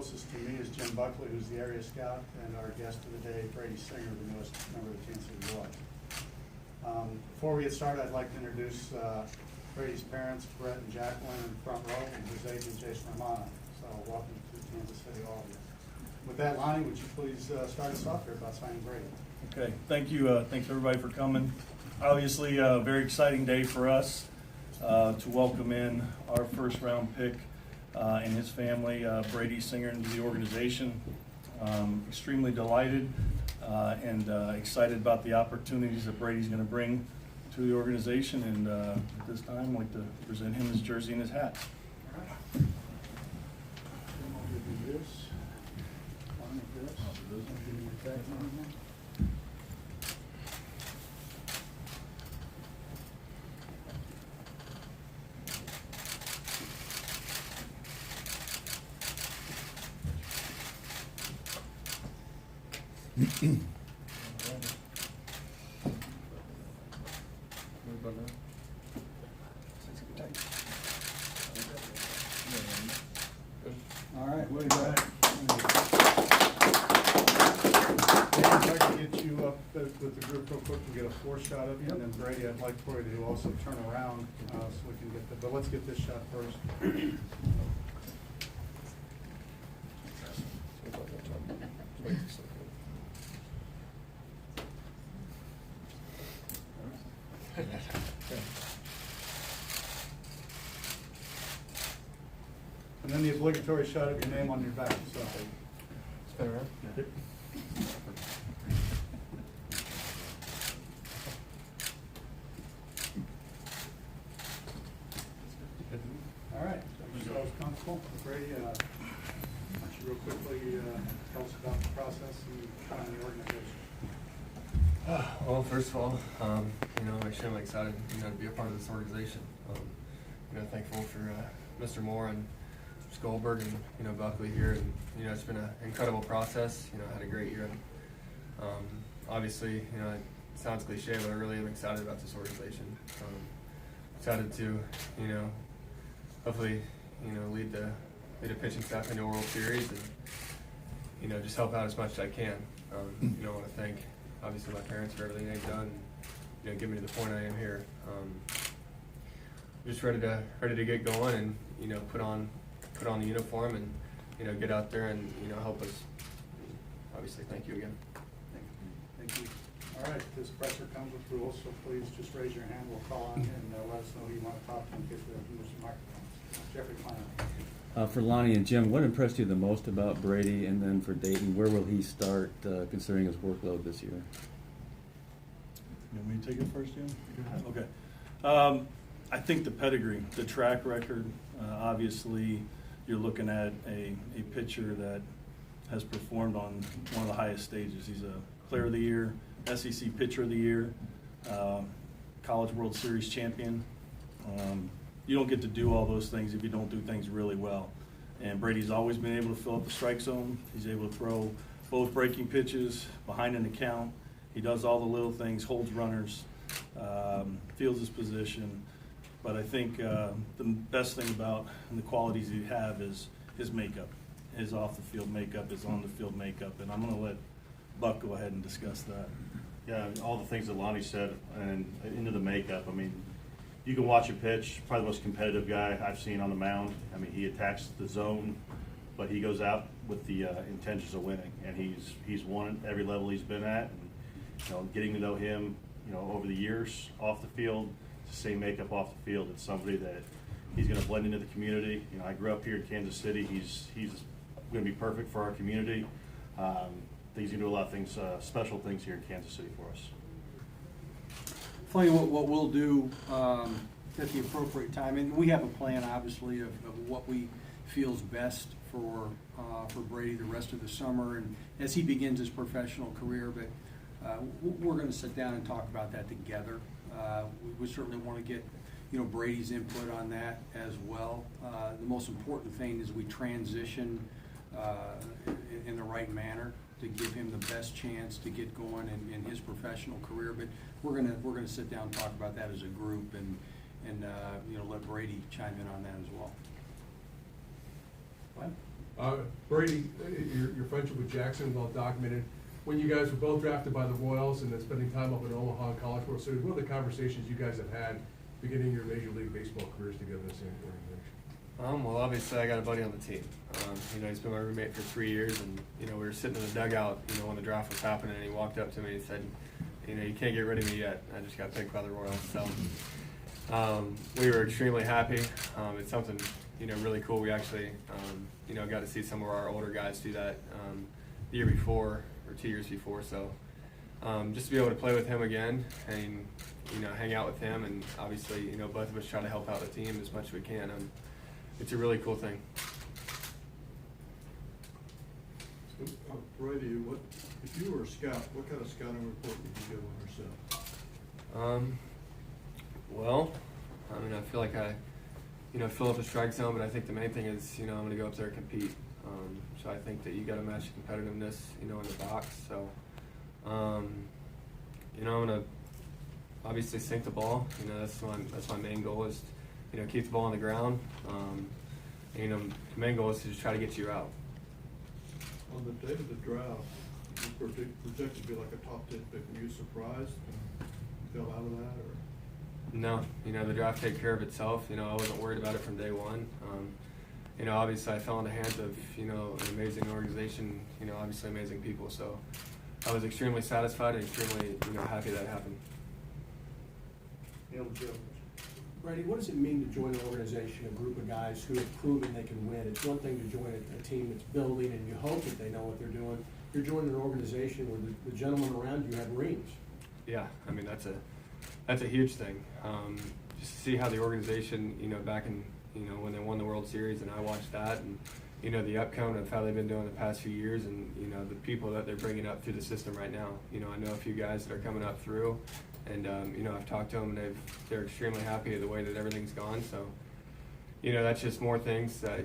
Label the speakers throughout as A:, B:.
A: closest to me is Jim Buckley, who's the area scout, and our guest of the day, Brady Singer, the newest member of the Kansas City Royals. Before we get started, I'd like to introduce Brady's parents, Brett and Jacqueline, in the front row, and his agent, Jason Romano. So welcome to Kansas City, all of you. With that, Lonnie, would you please start us off here about signing Brady?
B: Okay, thank you. Thanks everybody for coming. Obviously, a very exciting day for us to welcome in our first round pick and his family, Brady Singer, into the organization. Extremely delighted and excited about the opportunities that Brady's going to bring to the organization. And at this time, I'd like to present him his jersey and his hat.
A: All right. Do this. Lonnie, this. Give me your tag on there. All right, what do you got? Dan, if I can get you up with the group real quick, we'll get a floor shot of you, and then Brady, I'd like for you to also turn around so we can get but let's get this shot first. And then the obligatory shot of your name on your back. So.
C: Spin around.
A: Yeah. All right. So I was comfortable. Brady, why don't you real quickly tell us about the process and kind of the organization.
C: Well, first of all, I'm extremely excited, to be a part of this organization. Thankful for Mr. Moore and Mr. Goldberg and Buckley here, and it's been an incredible process. I had a great year. Obviously, it sounds cliche, but I really am excited about this organization. Excited to, hopefully, lead the pitching staff into a World Series and just help out as much as I can. I want to thank obviously my parents for everything they've done, and get me to the point I am here. Just ready to get going and put on the uniform and get out there and help us. Obviously, thank you again.
A: Thank you. All right, this presser comes with rules, so please just raise your hand. We'll call on you and let us know who you want to talk to and get the microphone. Jeffrey Klein.
D: For Lonnie and Jim, what impressed you the most about Brady, and then for Dayton, where will he start considering his workload this year?
B: You want me to take it first, Jim? Okay. I think the pedigree, the track record, obviously you're looking at a pitcher that has performed on one of the highest stages. He's a Player of the Year, SEC Pitcher of the Year, College World Series champion. You don't get to do all those things if you don't do things really well. And Brady's always been able to fill up the strike zone. He's able to throw both breaking pitches behind an account. He does all the little things, holds runners, fields his position. But I think the best thing about and the qualities he have is his makeup, his off-the-field makeup, his on-the-field makeup. And I'm going to let Buck go ahead and discuss that.
E: Yeah, all the things that Lonnie said and into the makeup. I mean, you can watch him pitch, probably the most competitive guy I've seen on the mound. I mean, he attacks the zone, but he goes out with the intentions of winning. And he's won at every level he's been at. And, getting to know him, over the years off the field, it's the same makeup off the field. It's somebody that he's going to blend into the community. I grew up here in Kansas City. He's going to be perfect for our community. I think he's going to do a lot of things, special things here in Kansas City for us.
F: Funny what we'll do at the appropriate time, and we have a plan, obviously, of what we feels best for Brady the rest of the summer, and as he begins his professional career. But we're going to sit down and talk about that together. We certainly want to get Brady's input on that as well. The most important thing is we transition in the right manner to give him the best chance to get going in his professional career. But we're gonna sit down and talk about that as a group and let Brady chime in on that as well.
A: What?
G: Brady, your friendship with Jackson, well documented. When you guys were both drafted by the Royals and then spending time up in Omaha and College World Series, what are the conversations you guys have had beginning your Major League Baseball careers together in the same organization?
C: Well, obviously I got a buddy on the team. He's been my roommate for 3 years, and we were sitting in the dugout, when the draft was happening, and he walked up to me and said, you can't get rid of me yet. I just got picked by the Royals. So we were extremely happy. It's something really cool. We actually got to see some of our older guys do that the year before or 2 years before. So just to be able to play with him again and hang out with him, and obviously both of us try to help out the team as much as we can. It's a really cool thing.
H: Brady, if you were a scout, what kind of scouting report would you give on yourself?
C: Well, I feel like I fill up the strike zone, but I think the main thing is, I'm going to go up there and compete. So I think that you got to match the competitiveness, in the box. So, I'm going to obviously sink the ball. That's my main goal is, keep the ball on the ground. The main goal is to just try to get you out.
H: On the day of the draft, you projected to be like a top 10 pick. Were you surprised you fell out of that, or?
C: No, the draft take care of itself. I wasn't worried about it from day one. Obviously I fell in the hands of, an amazing organization, obviously amazing people. So I was extremely satisfied and extremely, happy that happened.
I: Brady, what does it mean to join an organization, a group of guys who have proven they can win? It's one thing to join a team that's building and you hope that they know what they're doing. You're joining an organization where the gentlemen around you have rings.
C: Yeah, that's a huge thing. Just to see how the organization, back in, when they won the World Series, and I watched that, and the outcome of how they've been doing the past few years, and the people that they're bringing up through the system right now. I know a few guys that are coming up through, and I've talked to them, and they're extremely happy with the way that everything's gone. So, that's just more things that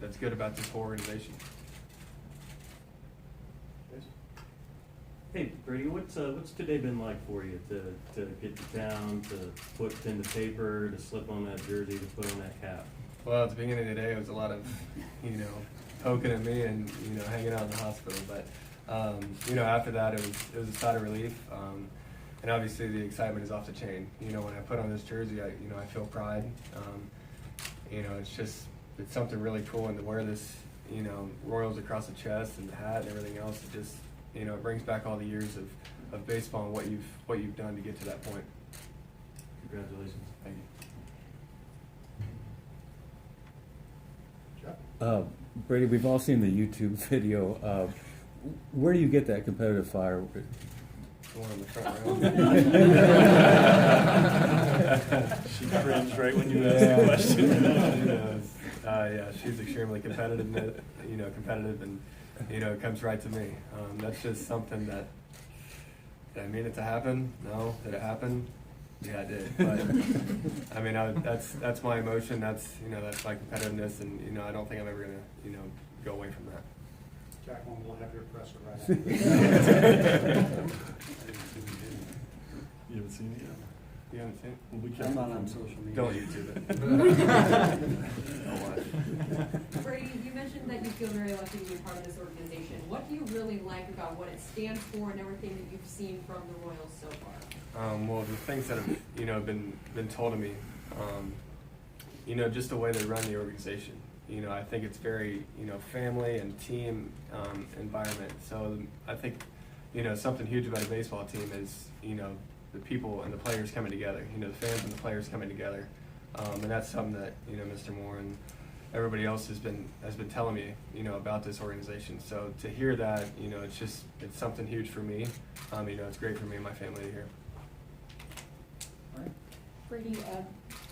C: that's good about this whole organization.
J: Hey Brady, what's today been like for you to get to town, to put pen to paper, to slip on that jersey, to put on that cap?
C: Well, at the beginning of the day, it was a lot of, poking at me and, hanging out in the hospital. But, after that, it was a sigh of relief. And obviously the excitement is off the chain. When I put on this jersey, I feel pride. It's something really cool, and to wear this, Royals across the chest and the hat and everything else, it just, it brings back all the years of baseball and what you've done to get to that point.
J: Congratulations.
C: Thank you.
D: Brady, we've all seen the YouTube video. Where do you get that competitive fire?
C: The one in the front row.
B: She cringed right when you asked the question.
C: Yeah, she's extremely competitive, and it comes right to me. That's just something that. Did I mean it to happen? No. Did it happen? Yeah, it did. But that's my emotion. That's my competitiveness, and I don't think I'm ever gonna go away from that.
A: Jack, we'll have your presser right after.
B: You haven't seen it yet?
C: You haven't seen it?
B: Well, we
F: I'm
B: can't.
F: not on social media.
C: Don't YouTube it. Don't watch it.
K: Brady, you mentioned that you feel very lucky to be a part of this organization. What do you really like about what it stands for and everything that you've seen from the Royals so far?
C: Well, the things that have been told to me, just the way they run the organization. I think it's very family and team environment. So I think something huge about a baseball team is the people and the players coming together. The fans and the players coming together, and that's something that Mr. Moore and everybody else has been telling me about this organization. So to hear that, it's something huge for me. It's great for me and my family to hear.
L: Brady, I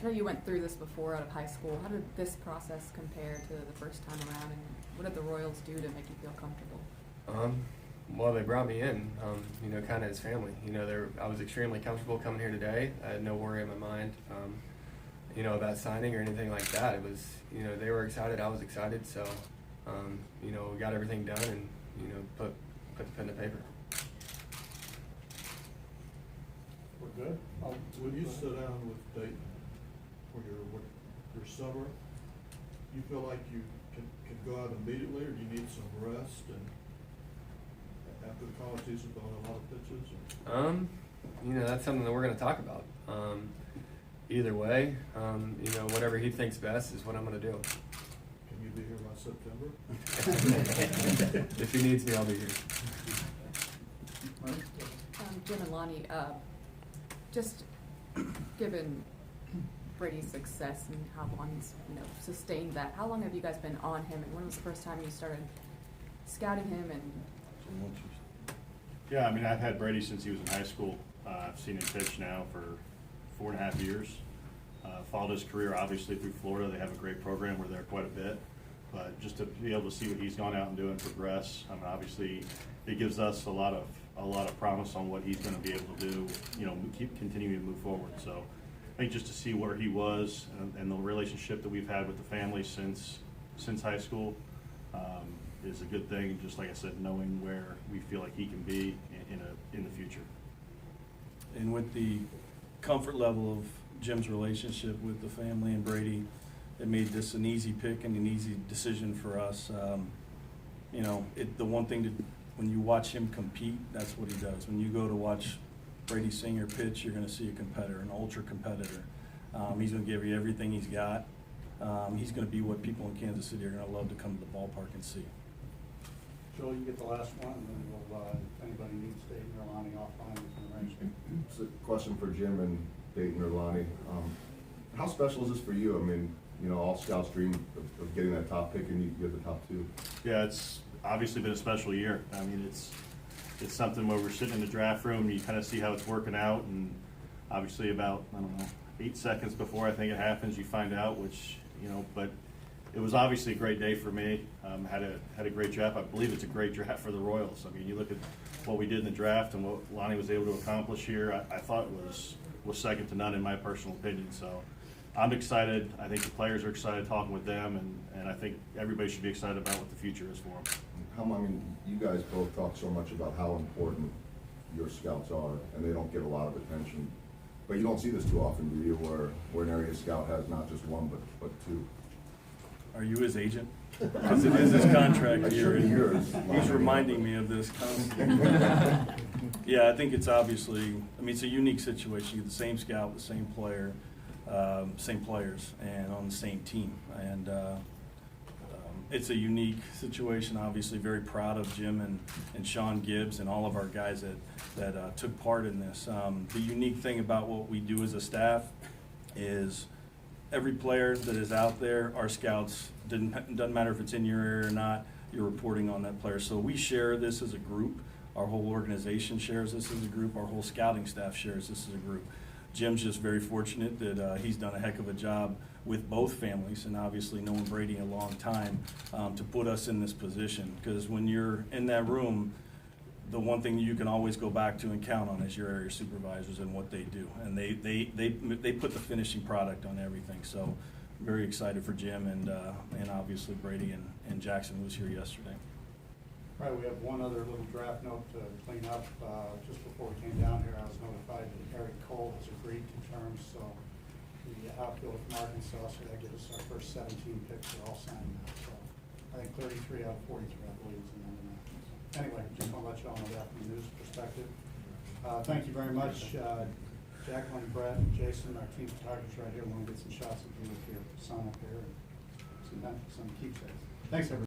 L: know you went through this before out of high school. How did this process compare to the first time around, and what did the Royals do to make you feel comfortable?
C: Well, they brought me in, kind of as family. I was extremely comfortable coming here today. I had no worry in my mind, about signing or anything like that. It was, they were excited. I was excited. So, we got everything done and, put the pen to paper.
H: We're good. When you sit down with Dayton for your summer, you feel like you can can go out immediately, or do you need some rest and after the college season, throwing a lot of pitches?
C: You know, that's something that we're going to talk about. Either way, you know, whatever he thinks best is what I'm going to do.
H: Can you be here by September?
C: If he needs me, I'll be here.
L: Jim and Lonnie, just given Brady's success and how long he's sustained that, how long have you guys been on him, and when was the first time you started scouting him? And
E: Yeah, I mean, I've had Brady since he was in high school. I've seen him pitch now for 4.5 years. Followed his career, obviously, through Florida. They have a great program. We're there quite a bit. But just to be able to see what he's gone out and do and progress, I mean, obviously, it gives us a lot of promise on what he's going to be able to do, you know, keep continuing to move forward. So I think just to see where he was and the relationship that we've had with the family since high school is a good thing. Just like I said, knowing where we feel like he can be in the future.
B: And with the comfort level of Jim's relationship with the family and Brady, it made this an easy pick and an easy decision for us. You know, the one thing when you watch him compete, that's what he does. When you go to watch Brady Singer pitch, you're going to see a competitor, an ultra competitor. He's going to give you everything he's got. He's going to be what people in Kansas City are going to love to come to the ballpark and see.
A: Joel, you get the last one, and then we'll, if anybody needs Dayton or Lonnie offline, we can arrange it.
M: It's a question for Jim and Dayton or Lonnie. How special is this for you? I mean, you know, all scouts dream of getting that top pick, and you get the top two.
E: Yeah, it's obviously been a special year. I mean, it's something where we're sitting in the draft room, and you kind of see how it's working out, and obviously about, I don't know, 8 seconds before I think it happens, you find out, which, you know, but it was obviously a great day for me. Had a great draft. I believe it's a great draft for the Royals. I mean, you look at what we did in the draft and what Lonnie was able to accomplish here, I thought was second to none in my personal opinion. So I'm excited. I think the players are excited talking with them, and I think everybody should be excited about what the future is for them.
M: I mean, you guys both talk so much about how important your scouts are, and they don't get a lot of attention. But you don't see this too often, do you, where an area scout has not just one, but two?
B: Are you his agent? Because it is his contract
M: I
B: year.
M: should be yours.
B: He's reminding me of this constantly. Yeah, I think it's obviously, I mean, it's a unique situation. You get the same scout, the same player, same players, and on the same team. And it's a unique situation. Obviously, very proud of Jim and Sean Gibbs and all of our guys that took part in this. The unique thing about what we do as a staff is every player that is out there, our scouts, doesn't matter if it's in your area or not, you're reporting on that player. So we share this as a group. Our whole organization shares this as a group. Our whole scouting staff shares this as a group. Jim's just very fortunate that he's done a heck of a job with both families, and obviously knowing Brady a long time, to put us in this position. Because when you're in that room, the one thing you can always go back to and count on is your area supervisors and what they do. And they put the finishing product on everything. So very excited for Jim and obviously Brady and Jackson, who was here yesterday.
A: Right, we have one other little draft note to clean up. Just before we came down here, I was notified that Eric Cole has agreed to terms, so the outfield from Arkansas, so that gives us our first 17 picks. They're all signed now, so I think 33 out of 43, I believe, is the number now. Anyway, just want to let you all know that from the news perspective. Thank you very much, Jacqueline, Brett, and Jason, our team photographers right here. We want to get some shots of you with your son up here and some keepsakes. Thanks, everybody.